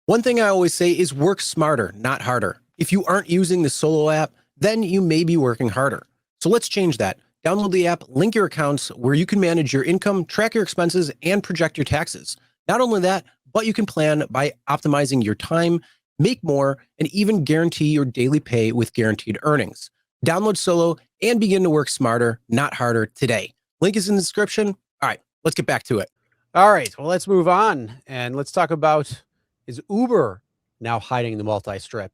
One thing I always say is work smarter, not harder. If you aren't using the Solo app, then you may be working harder. So let's change that. Download the app, link your accounts where you can manage your income, track your expenses, and project your taxes. Not only that, but you can plan by optimizing your time, make more, and even guarantee your daily pay with guaranteed earnings. Download Solo and begin to work smarter, not harder today. Link is in the description. All right, let's get back to it. All right, well, let's move on and let's talk about, is Uber now hiding the multi-trip?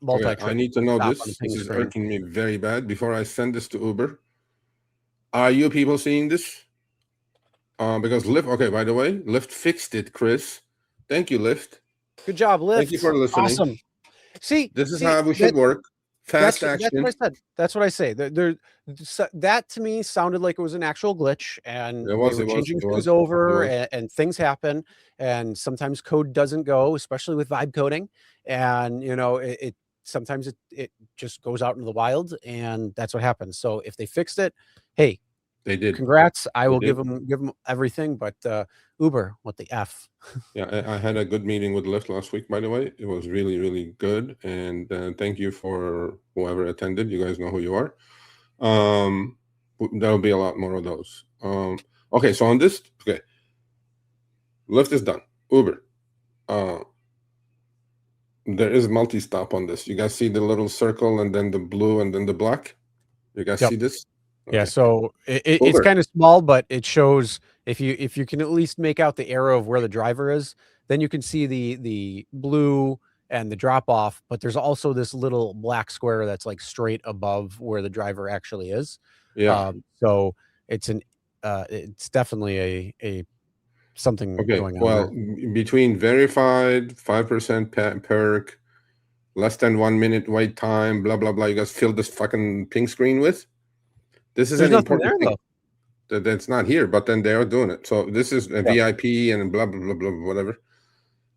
Okay, I need to know this. This is irking me very bad. Before I send this to Uber, are you people seeing this? Because Lyft, okay, by the way, Lyft fixed it, Chris. Thank you, Lyft. Good job, Lyft. Thank you for listening. Awesome. See, this is how we should work. Fast action. That's what I said. That's what I say. That to me sounded like it was an actual glitch, and they were changing things over, and things happen, and sometimes code doesn't go, especially with vibe coding, and you know it sometimes it just goes out into the wild, and that's what happens. So if they fixed it, hey, they did. Congrats. I will give them everything, but Uber, what the F? Yeah, I had a good meeting with Lyft last week, by the way. It was really, really good. And thank you for whoever attended. You guys know who you are. There'll be a lot more of those. Okay, so on this, okay. Lyft is done. Uber. There is multi-stop on this. You guys see the little circle and then the blue and then the black? You guys see this? Okay. Yeah, so it's kind of small, but it shows if you can at least make out the arrow of where the driver is, then you can see the blue and the drop off. But there's also this little black square that's like straight above where the driver actually is. Yeah. So it's definitely a something going on. Well, between verified 5% perk, less than 1 minute wait time, blah blah blah. You guys fill this fucking pink screen with. This is an important thing that's not here, but then they are doing it. So this is a VIP and blah, blah, blah, blah, whatever.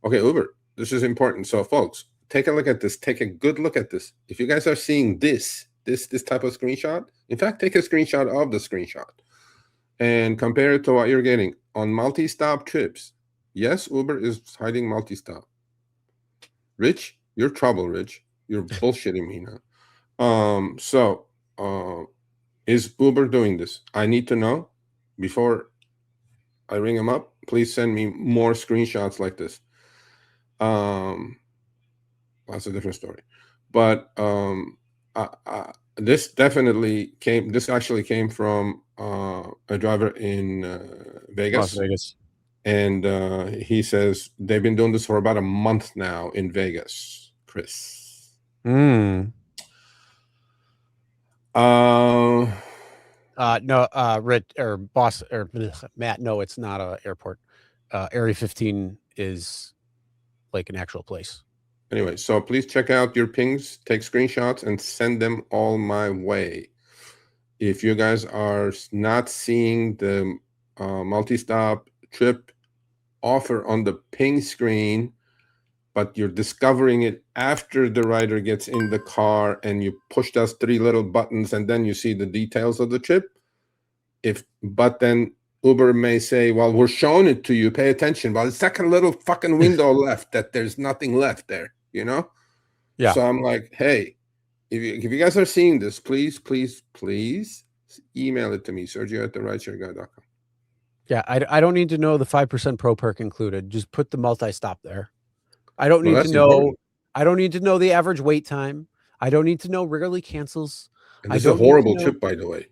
Okay, Uber, this is important. So folks, take a look at this. Take a good look at this. If you guys are seeing this type of screenshot, in fact, take a screenshot of the screenshot and compare it to what you're getting on multi-stop trips. Yes, Uber is hiding multi-stop. Rich, you're trouble, Rich. You're bullshitting me now. Is Uber doing this? I need to know before I ring them up. Please send me more screenshots like this. That's a different story. But this definitely came. This actually came from a driver in Vegas. Las Vegas. And he says they've been doing this for about a month now in Vegas, Chris. No, Rich or boss or Matt. No, it's not an airport. Area 15 is like an actual place. Anyway, so please check out your pings, take screenshots, and send them all my way. If you guys are not seeing the multi-stop trip offer on the ping screen, but you're discovering it after the rider gets in the car and you push those 3 little buttons and then you see the details of the trip. But then Uber may say, well, we're showing it to you, pay attention. Well, it's like a little fucking window left that there's nothing left there, you know? Yeah. So I'm like, hey, if you guys are seeing this, please email it to me, Sergio at rideshareguy.com. Yeah, I don't need to know the 5% pro perk included. Just put the multi-stop there. I don't need to know. Important. I don't need to know the average wait time. I don't need to know rarely cancels. And this is a horrible trip, by the way.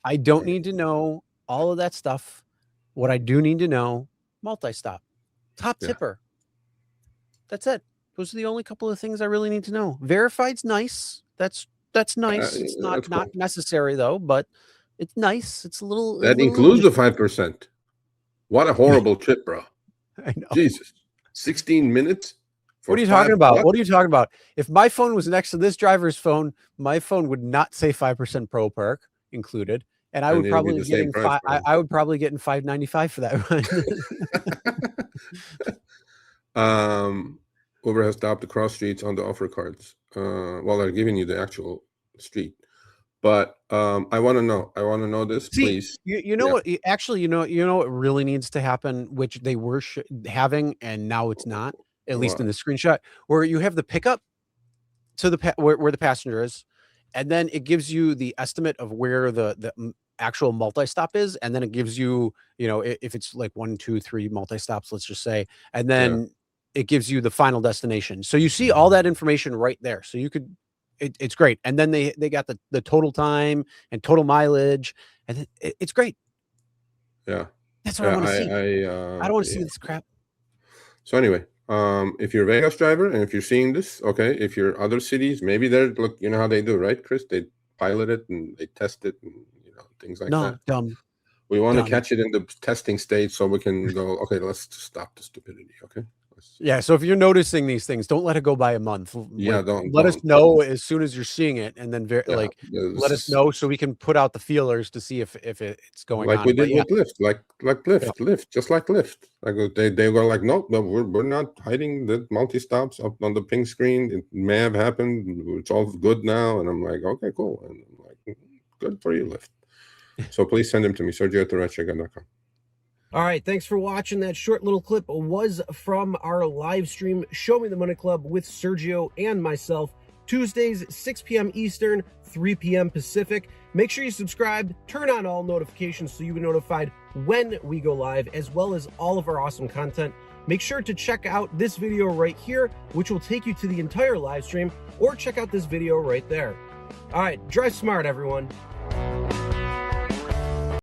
I don't need to know all of that stuff. What I do need to know, multi-stop, top tipper. That's it. Those are the only couple of things I really need to know. Verified's nice. That's nice. It's not necessary though, but it's nice. It's a little. That includes the 5%. What a horrible trip, bro. I know. Jesus. 16 minutes? What are you talking about? What are you talking about? If my phone was next to this driver's phone, my phone would not say 5% pro perk included. And I would probably be getting I would probably get in $5.95 for that. Uber has stopped the cross streets on the offer cards. Well, they're giving you the actual street. But I want to know this, please. You know what? Actually, you know what really needs to happen, which they were having, and now it's not. at least in the screenshot, where you have the pickup to the where the passenger is, and then it gives you the estimate of where the actual multi-stop is, and then it gives you, you know, if it's like 1, 2, 3 multi-stops, let's just say, and then it gives you the final destination. So you see all that information right there. So you could, it's great. And then they got the total time and total mileage, and it's great. Yeah, that's what I want to see. I don't want to see this crap. So anyway, if you're a Vegas driver and if you're seeing this, okay, if you're other cities, maybe they're, look, you know how they do, right, Chris? They pilot it and they test it and, you know, things like that. Dumb. We want to catch it in the testing stage so we can go, okay, let's stop the stupidity, okay? Yeah, so if you're noticing these things, don't let it go by a month. Yeah, let us know as soon as you're seeing it, and then let us know so we can put out the feelers to see if it's going like on. We did with Lyft, like Lyft, just like Lyft. Like they were like, no, we're not hiding the multi-stops up on the pink screen. It may have happened. It's all good now. And I'm like, okay, cool. And I'm like, good for you, Lyft. So please send them to me, Sergio@rideshareguy.com. All right, thanks for watching. That short little clip was from our live stream, Show Me the Money Club with Sergio and myself, Tuesdays, 6 p.m. Eastern, 3 p.m. Pacific. Make sure you subscribe, turn on all notifications so you'll be notified when we go live, as well as all of our awesome content. Make sure to check out this video right here, which will take you to the entire live stream, or check out this video right there. All right, drive smart, everyone.